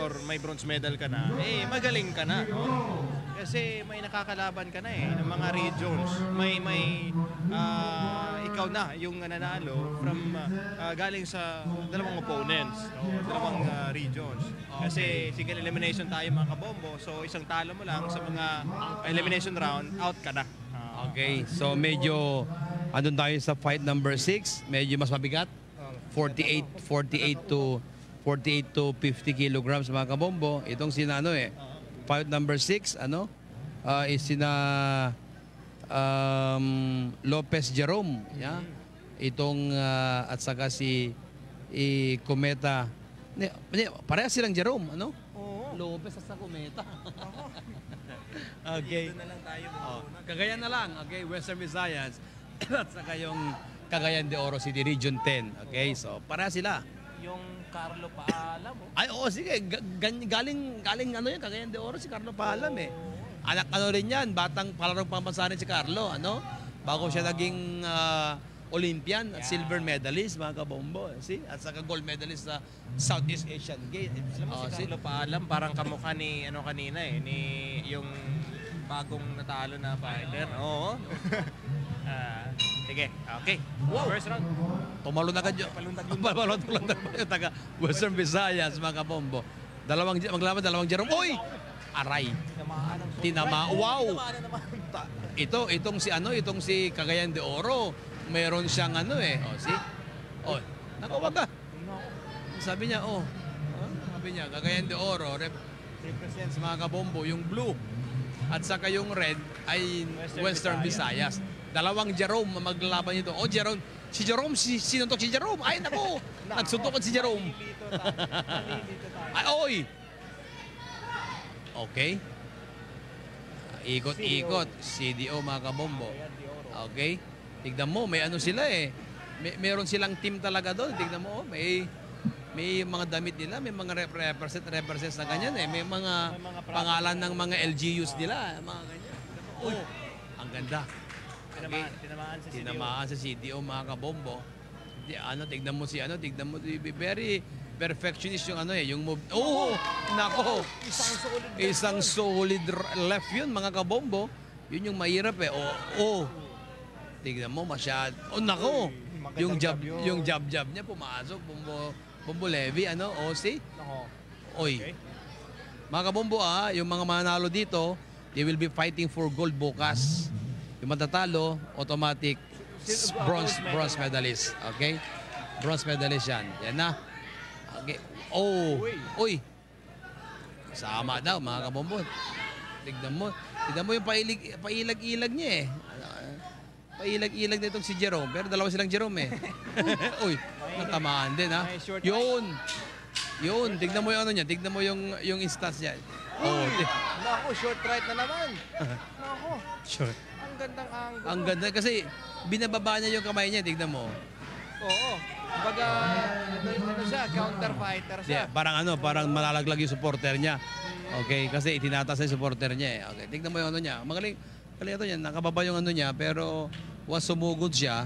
or may bronze medal ka na, eh magaling ka na, no? Kasi may nakakalaban ka na ng mga regions. Ikaw na yung nanalo from galing sa dalawang opponents, no? Dalawang regions. Kasi single elimination tayo mga kabombo. So isang talo mo lang sa mga elimination round, out ka na. Okay, so medyo andun tayo sa fight number 6, medyo mas mabigat. 48 to 50 kilograms mga kabombo. Itong sina fight number 6 is sina Lopez Jerome, yeah. Itong at saka si Cometa. Pareha silang Jerome, Oo. Lopez at sa Cometa. Okay. Dito na lang tayo. Cagayan na lang, okay, Western Visayas at saka yung Cagayan de Oro City Region 10. Okay, so para sila. Yung Carlo Paalam mo. Ay, oo, sige. Galing yan, Cagayan de Oro si Carlo Paalam eh. Anak rin yan, batang palarong pambansa rin si Carlo, bago siya naging Olympian at silver medalist, mga kabombo. See? At saka gold medalist sa Southeast Asian Games. Si Carlo Paalam, parang kamukha ni kanina ni yung bagong natalo na fighter. Oo. Sige, okay. Wow. First round. Tumalon agad yun. Palundag yung taga Western Visayas, mga kabombo. Maglaban, dalawang Jerome. Uy! Aray. Tinama. Wow! Itong si Cagayan de Oro. Meron siyang see? Oh, naku, wag ka. Sabi niya, Cagayan de Oro represents mga kabombo, yung blue. At saka yung red ay Western Visayas. Dalawang Jerome maglalaban nito. Jerome. Si Jerome, sinuntok si Jerome. Ay, naku! Nagsuntokan si Jerome. Ay, oy! Okay. Ikot-ikot. CDO, mga kabombo. Okay. Tignan mo, may sila eh. Meron silang team talaga doon. Tignan mo, may mga damit nila, may mga represents na ganyan eh. May mga pangalan ng mga LGUs nila, mga ganyan. Uy, ang ganda. Okay. Tinamaan sa CDO, mga kabombo. Tignan mo very perfectionist yung yung move. Oh, nako. Isang solid left yun, mga kabombo. Yun yung mahirap eh. Tignan mo masyad. Nako. Yung jab niya pumasok, Bombo Levy, see? Oy. Mga kabombo, yung mga mananalo dito, they will be fighting for gold bukas. Yung matatalo, automatic bronze medalist. Okay? Bronze medalist yan. Yan na. Okay. Uy. Sama daw, mga kabombo. Tignan mo yung pailag-ilag niya eh. Pailag-ilag nitong si Jerome. Pero dalawa silang Jerome eh. Uy, natamaan din ha. Yun. Tignan mo yung niya. Tignan mo yung instance niya. Naku, short right na naman. Naku. Short. Ang gandang angle. Ang ganda kasi binababa niya yung kamay niya. Tignan mo. Oo. Baga, siya, counter fighter siya. Yeah, parang malalaglag yung supporter niya. Okay, kasi itinataas yung supporter niya eh. Okay, tignan mo yung niya. Magaling niya, nakababa yung niya, pero once sumugod siya,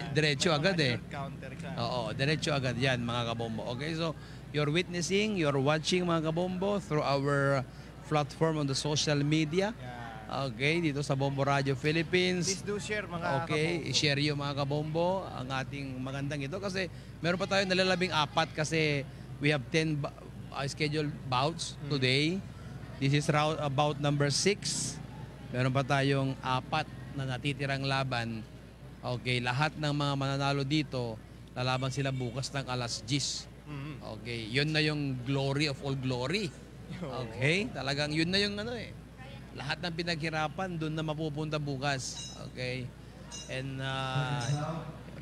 diretso agad eh. Counter siya. Oo, diretso agad yan, mga kabombo. Okay, so you're witnessing, you're watching, mga kabombo, through our platform on the social media. Okay, dito sa Bombo Radio Philippines. Please do share, mga okay, kabombo. i-share yung mga kabombo, ang ating magandang ito. Kasi meron pa tayo nalalabing-4 kasi we have 10 scheduled bouts today. This is bout number 6. Meron pa tayong 4 na natitirang laban. Okay, lahat ng mga mananalo dito, lalaban sila bukas ng alas 10. Okay, yun na yung glory of all glory. Okay, talagang yun na yung lahat ng pinaghirapan doon na mapupunta bukas. Okay, and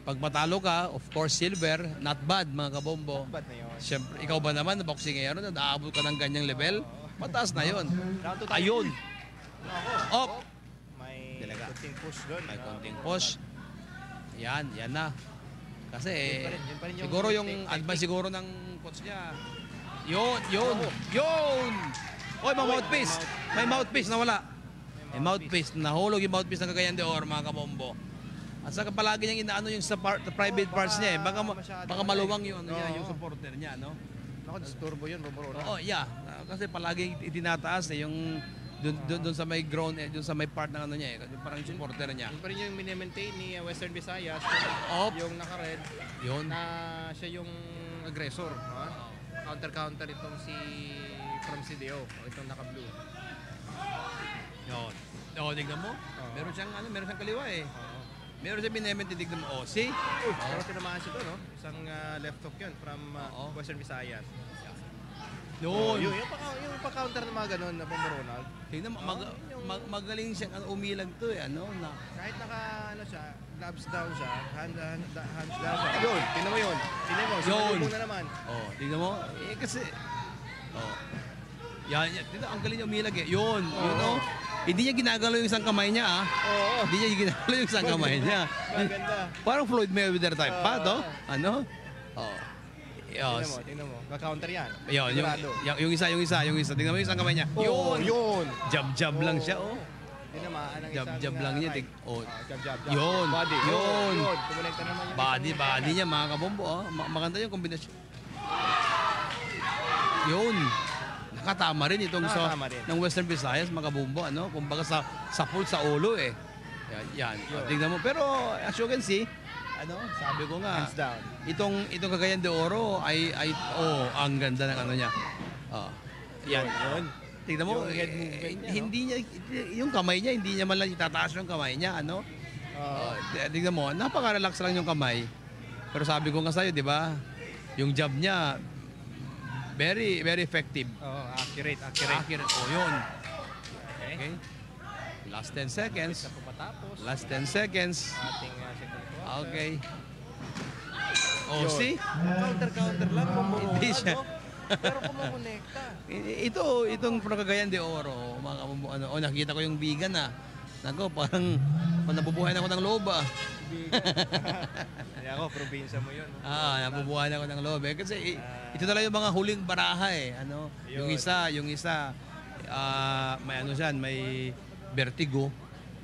pag matalo ka, of course silver, not bad, mga kabombo. Not bad na yun. Siyempre, ikaw ba naman, boxing ngayon, naaabot ka ng ganyang level, mataas na yun. Ayun. Up. May konting push doon. May konting push. Yan na. Kasi yun pa rin yung siguro yung advice siguro ng coach niya. Yun. Oy, may mouthpiece. May mouthpiece na wala. May mouthpiece. Nahulog yung mouthpiece ng Cagayan de Oro, mga kabombo. At saka palagi niyang inaano yung sa private parts niya eh. Baka maluwang yung yung supporter niya, no? Ako, disturbo yun, Bomborona. Oo, yeah. Kasi palagi itinataas yung doon sa may ground, doon sa may part ng ano niya yung parang supporter niya. Yun pa rin yung mini-maintain ni Western Visayas, yung naka-red, Yun. na siya yung aggressor. Ha? Counter-counter itong si from CDO, itong naka-blue. Yun. Oo, tignan mo. Meron siyang kaliwa eh. Oo. Meron siyang mini-maintain, tignan mo. Oh, see? Pero tinamaan siya doon, no? Isang left hook yun from Western Visayas. Yun. Yung pa-counter na mga ganun na Bomborona. Tignan mo, magaling siyang umilag to eh. Kahit siya, gloves down siya, hands down siya. Yun, tingnan mo yun. Tingnan mo, sumalubong na naman. Oh, tignan mo. Kasi, yan, tignan, ang galing niya umilag eh. Yun, oh. Hindi niya ginagalaw yung isang kamay niya Oo. Hindi niya ginagalaw yung isang kamay niya. Maganda. Parang Floyd Mayweather type pa, to. Ano? Oh. Tingnan mo. Ka-counter yan. Yun, yung isa. Tingnan mo yung isang kamay niya. Yun. Jab lang siya, oh. Tinamaan ang isang Jab lang niya. right. Jab. Yun. Body. Yun. Kumonekta naman yung Body niya, mga kabombo. Maganda yung kombinasyon. Yun. Nakatama rin itong ng Western Visayas, mga kabombo. Kumbaga sa full sa ulo eh. Yan. Tingnan mo. Pero as you can see, sabi ko nga, hands down. itong Cagayan de Oro ay ang ganda ng ano niya. Yan. Yun. Tignan mo, Yung head movement niya, hindi niya, yung kamay niya, hindi niya man lang itataas yung kamay niya, tignan mo, napaka-relax lang yung kamay. Pero sabi ko nga sa'yo, di ba, yung jab niya, very, very effective. Accurate. Yun. Okay. Last 10 seconds. Last 10 seconds. Ating second quarter. Okay. Yun. See? Counter lang. Hindi siya. Pero kumukonekta. Itong Cagayan de Oro, mga nakita ko yung bigan Nako, parang nabubuhay na ako ng loba. Kaya ako, probinsya mo yun. Nabubuhay na ako ng loba. Kasi ito talaga yung mga huling baraha eh. Yung isa, may may vertigo.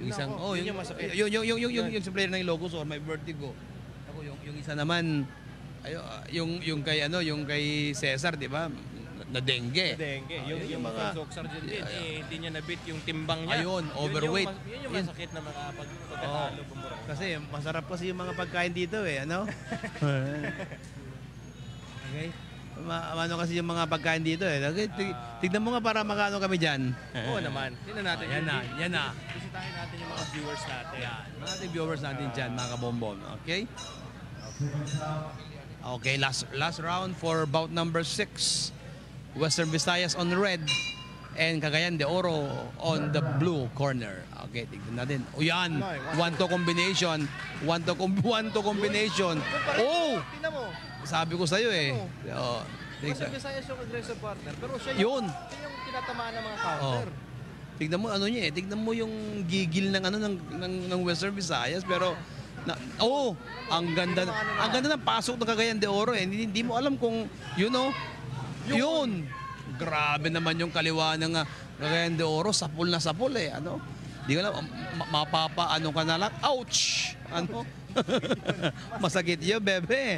Yung isang, yun yung masakit. Yung sa player ng Ilocos, may vertigo. Ako, yung isa naman, yung kay Cesar, di ba? Na dengue. Yung mga Zoxar din, hindi niya nabit yung timbang niya. Ayun, overweight. Yun yung masakit na pagkatalo Bomborona. Kasi masarap kasi yung mga pagkain dito eh, Okay? Kasi yung mga pagkain dito eh. Tignan mo nga para makano kami dyan. Oo naman. Tignan natin. Yan na. Bisitahin natin yung mga viewers natin. Mga ating viewers natin dyan, mga kabombom. Okay? Okay, last round for bout number 6. Western Visayas on red and Cagayan de Oro on the blue corner. Okay, tignan natin. Yan. One to combination. Oh! Tignan mo. Sabi ko sa'yo eh. Western Visayas yung aggressive partner. Pero siya yung tinatamaan ng mga counter. Tignan mo niya eh. Tignan mo yung gigil ng Western Visayas pero ang ganda ng pasok ng Cagayan de Oro eh. Hindi mo alam kung yun. Grabe naman yung kaliwa ng Cagayan de Oro, sapul na sapul eh. Di ko alam, mapapaano ka na lang. Ouch! Masakit yun, bebe.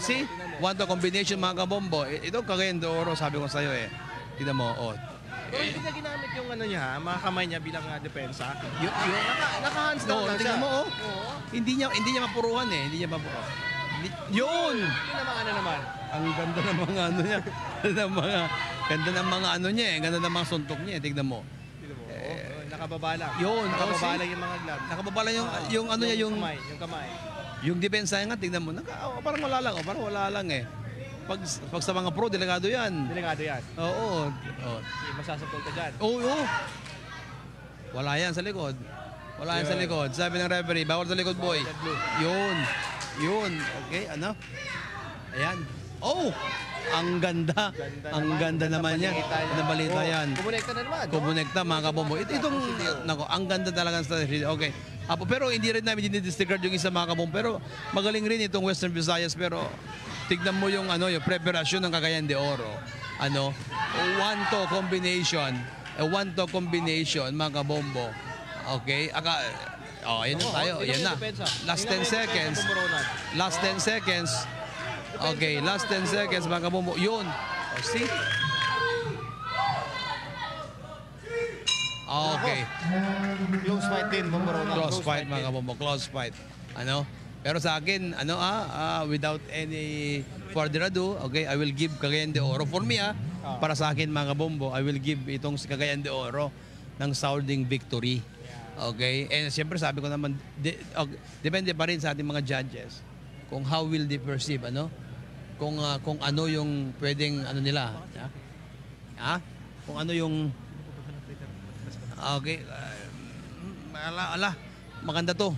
See? One to combination, mga kabombo. Ito Cagayan de Oro, sabi ko sa'yo eh. Tignan mo, Pero hindi niya ginamit yung mga kamay niya bilang depensa. Naka-hands down lang siya. Tingnan mo, Hindi niya mapuruhan eh. Hindi niya mapuruhan. Yun! Tinamaan na naman. Ang ganda ng mga niya. Ganda ng mga niya eh. Ganda ng mga suntok niya eh. Tignan mo. Nakababa lang. Yun. Nakababa lang yung mga gloves. Nakababa lang yung kamay. Yung depensa nga, tignan mo. Parang wala lang. Parang wala lang eh. Pag sa mga pro, delikado yan. Delikado yan. Oo. Masasapol ka dyan. Oo. Wala yan sa likod. Wala yan sa likod. Sabi ng referee, bawal sa likod, boy. Yun. Okay, Ayan. Ang ganda. Ang ganda naman yan. Nabalita yan. Kumonekta na naman. Kumonekta, mga kabombo. Ang ganda talaga ng strategy. Okay. Pero hindi rin namin dinidisregard yung isa, mga kabombo. Pero magaling rin itong Western Visayas. Pero tignan mo yung preparasyon ng Cagayan de Oro. One-to combination, mga kabombo. Okay? Ayun na tayo. Ayan na. Last 10 seconds. Okay, last 10 seconds mga kabombo. Yun. Oh, see? Okay. Close fight din, Bombo Ronald. Close fight mga kabombo. Close fight. Ano? Pero sa akin, without any further ado, okay, I will give Cagayan de Oro. For me, para sa akin mga kabombo, I will give itong si Cagayan de Oro ng sounding victory. Okay? And siyempre sabi ko naman, depende pa rin sa ating mga judges kung how will they perceive, ano? Kung ano yung pwedeng ano nila. Kung ano yung okay. Maganda to.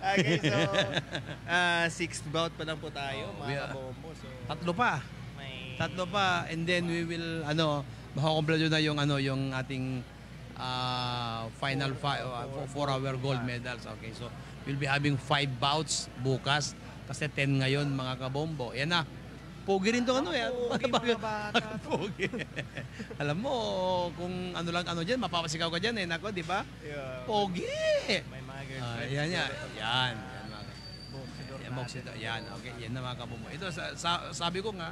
Okay, so sixth bout pa lang po tayo, we mga are- kabombo. So, Tatlo may... pa and then we will makakompleto na yung yung ating final for our gold medals. Okay, so we'll be having 5 bouts bukas kasi 10 ngayon mga kabombo. Yan na. Pogi rin to Pogi, mga bata. Pogi. Alam mo kung ano diyan mapapasigaw ka diyan nako, di ba? Yeah, Pogi. may mga girlfriend. Yan. Yan mga Boxer yan, boxer, yan, okay, yan na mga kabombo. Ito, sabi ko nga,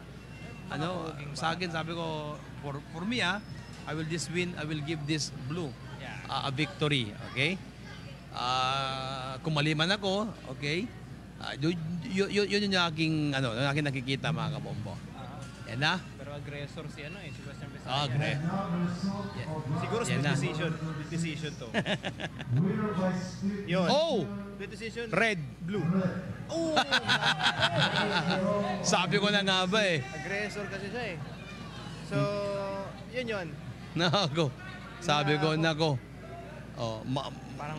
sa akin, sabi ko, for me, I will give this blue Yeah. a victory, okay? Kung maliman ako, okay? Yun yung aking, yung aking nakikita mga kabombo. Yan na. Pero aggressor si Sebastian Visaya. Okay. Siguro Yan na. decision to. Yun. Oh! Split decision. Red. Blue. Oh! Sabi ko na nga ba eh. Aggressor kasi siya eh. So, yun. Nako. Sabi ko, nako. Oh, Parang